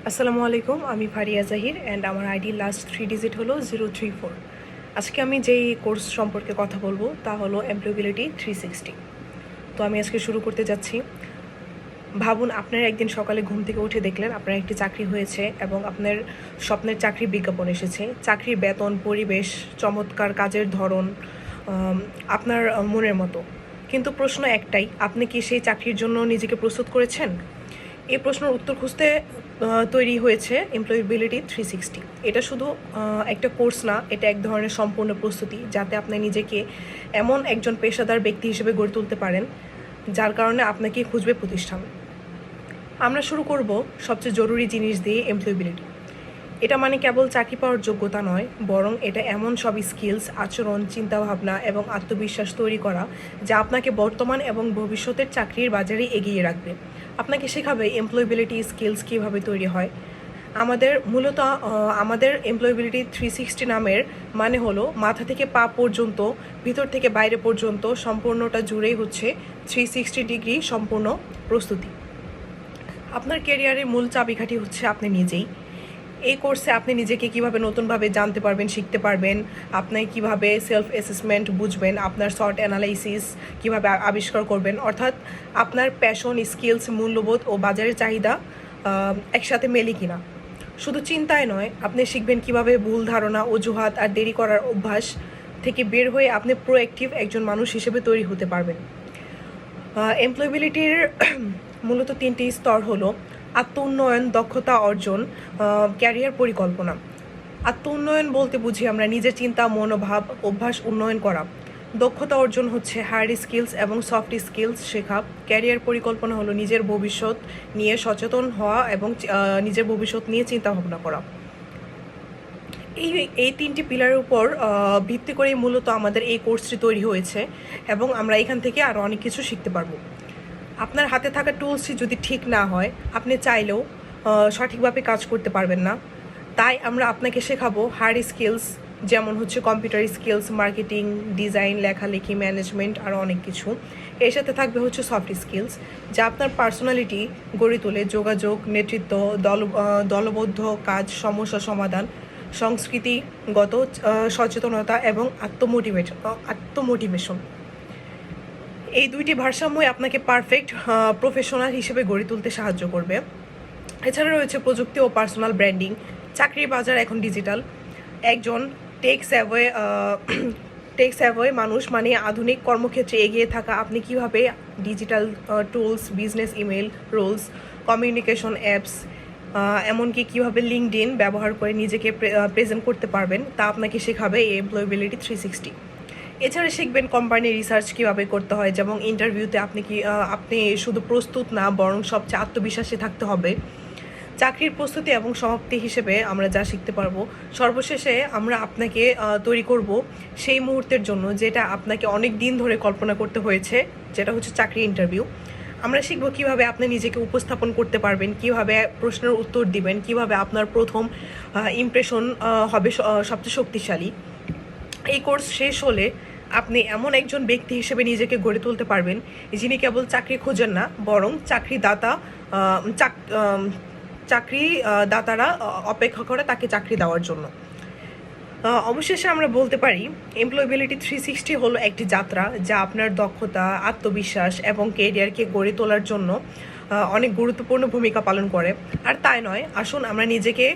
আসসালামু আলাইকুম, আমি ফারিয়া জাহির অ্যান্ড আমার আইডি লাস্ট 3 ডিজিট হলো 034। আজকে আমি যেই কোর্স সম্পর্কে কথা বলবো তা হলো এমপ্লয়েবিলিটি 360। তো আমি আজকে শুরু করতে যাচ্ছি। ভাবুন, আপনার একদিন সকালে ঘুম থেকে উঠে দেখলেন আপনার একটি চাকরি হয়েছে এবং আপনার স্বপ্নের চাকরির বিজ্ঞাপন এসেছে। চাকরির বেতন, পরিবেশ, চমৎকার কাজের ধরন আপনার মনের মতো। কিন্তু প্রশ্ন একটাই, আপনি কি সেই চাকরির জন্য নিজেকে প্রস্তুত করেছেন? এই প্রশ্নের উত্তর খুঁজতে তৈরি হয়েছে এমপ্লয়েবিলিটি 360। এটা শুধু একটা কোর্স না, এটা এক ধরনের সম্পূর্ণ প্রস্তুতি, যাতে আপনি নিজেকে এমন একজন পেশাদার ব্যক্তি হিসেবে গড়ে তুলতে পারেন যার কারণে আপনাকে খুঁজবে প্রতিষ্ঠান। আমরা শুরু করব সবচেয়ে জরুরি জিনিস দিয়ে, এমপ্লয়েবিলিটি। এটা মানে কেবল চাকরি পাওয়ার যোগ্যতা নয়, বরং এটা এমন সব স্কিলস, আচরণ, চিন্তাভাবনা এবং আত্মবিশ্বাস তৈরি করা যা আপনাকে বর্তমান এবং ভবিষ্যতের চাকরির বাজারে এগিয়ে রাখবে। আপনাকে শেখাবে এমপ্লয়েবিলিটি স্কিলস কীভাবে তৈরি হয়। আমাদের এমপ্লয়েবিলিটি 360 নামের মানে হলো মাথা থেকে পা পর্যন্ত, ভিতর থেকে বাইরে পর্যন্ত সম্পূর্ণটা জুড়েই হচ্ছে 360 ডিগ্রি সম্পূর্ণ প্রস্তুতি। আপনার ক্যারিয়ারের মূল চাবিকাঠি হচ্ছে আপনি নিজেই। এই কোর্সে আপনি নিজেকে কিভাবে নতুনভাবে জানতে পারবেন, শিখতে পারবেন। আপনি কিভাবে সেলফ অ্যাসেসমেন্ট বুঝবেন, আপনার শর্ট অ্যানালাইসিস কিভাবে আবিষ্কার করবেন, অর্থাৎ আপনার প্যাশন, স্কিলস, মূল্যবোধ ও বাজারের চাহিদা একসাথে মেলে কিনা। শুধু চিন্তায় নয়, আপনি শিখবেন কিভাবে ভুল ধারণা, অজুহাত আর দেরি করার অভ্যাস থেকে বের হয়ে আপনি প্রোঅ্যাক্টিভ একজন মানুষ হিসেবে তৈরি হতে পারবেন। এমপ্লয়েবিলিটির মূলত 3টি স্তর হলো আত্ম উন্নয়ন, দক্ষতা অর্জন, ক্যারিয়ার পরিকল্পনা। আত্ম উন্নয়ন বলতে বুঝি আমরা নিজের চিন্তা, মনোভাব, অভ্যাস উন্নয়ন করা। দক্ষতা অর্জন হচ্ছে হার্ড স্কিলস এবং সফট স্কিলস শেখা। ক্যারিয়ার পরিকল্পনা হলো নিজের ভবিষ্যৎ নিয়ে সচেতন হওয়া এবং নিজের ভবিষ্যৎ নিয়ে চিন্তা ভাবনা করা। এই 3টি পিলারের উপর ভিত্তি করেই মূলত আমাদের এই কোর্সটি তৈরি হয়েছে এবং আমরা এখান থেকে আরও অনেক কিছু শিখতে পারবো। আপনার হাতে থাকা টুলসটি যদি ঠিক না হয়, আপনি চাইলেও সঠিকভাবে কাজ করতে পারবেন না। তাই আমরা আপনাকে শেখাবো হার্ড স্কিলস, যেমন হচ্ছে কম্পিউটার স্কিলস, মার্কেটিং, ডিজাইন, লেখালেখি, ম্যানেজমেন্ট আর অনেক কিছু। এর সাথে থাকবে হচ্ছে সফট স্কিলস, যা আপনার পার্সোনালিটি গড়ে তোলে। যোগাযোগ, নেতৃত্ব, দলবদ্ধ কাজ, সমস্যা সমাধান, সংস্কৃতিগত সচেতনতা এবং আত্মমোটিভেশন। এই 2টি ভারসাম্যই আপনাকে পারফেক্ট প্রফেশনাল হিসেবে গড়ে তুলতে সাহায্য করবে। এছাড়া রয়েছে প্রযুক্তি ও পার্সোনাল ব্র্যান্ডিং। চাকরির বাজার এখন ডিজিটাল। একজন টেক স্যাভয় মানুষ মানে আধুনিক কর্মক্ষেত্রে এগিয়ে থাকা। আপনি কিভাবে digital tools, business email, roles, communication apps, এমনকি কীভাবে লিঙ্কডইন ব্যবহার করে নিজেকে প্রেজেন্ট করতে পারবেন, তা আপনাকে শেখাবে এই এমপ্লয়েবিলিটি 360। এছাড়া শিখবেন কোম্পানির রিসার্চ কীভাবে করতে হয়, যেমন ইন্টারভিউতে আপনি শুধু প্রস্তুত না, বরং সবচেয়ে আত্মবিশ্বাসী থাকতে হবে। চাকরির প্রস্তুতি এবং সমাপ্তি হিসেবে আমরা যা শিখতে পারবো, সর্বশেষে আমরা আপনাকে তৈরি করব সেই মুহূর্তের জন্য যেটা আপনাকে অনেক দিন ধরে কল্পনা করতে হয়েছে, যেটা হচ্ছে চাকরি ইন্টারভিউ। আমরা শিখব কিভাবে আপনি নিজেকে উপস্থাপন করতে পারবেন, কিভাবে প্রশ্নের উত্তর দিবেন, কিভাবে আপনার প্রথম ইমপ্রেশন হবে সবচেয়ে শক্তিশালী। এই কোর্স শেষ হলে আপনি এমন একজন ব্যক্তি হিসেবে নিজেকে গড়ে তুলতে পারবেন যিনি কেবল চাকরি খোঁজেন না, বরং চাকরিদাতারা অপেক্ষা করে তাকে চাকরি দেওয়ার জন্য। অবশেষে আমরা বলতে পারি এমপ্লয়েবিলিটি 360 হলো একটি যাত্রা যা আপনার দক্ষতা, আত্মবিশ্বাস এবং ক্যারিয়ারকে গড়ে তোলার জন্য অনেক গুরুত্বপূর্ণ ভূমিকা পালন করে। আর তাই নয়, আসুন আমরা নিজেকে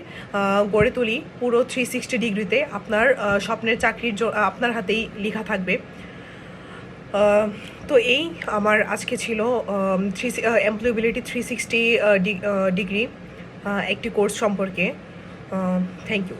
গড়ে তুলি পুরো 360 ডিগ্রিতে। আপনার স্বপ্নের চাকরির আপনার হাতেই লেখা থাকবে। তো এই আমার আজকে ছিল এমপ্লয়েবিলিটি 360 ডিগ্রি একটি কোর্স সম্পর্কে। Thank you.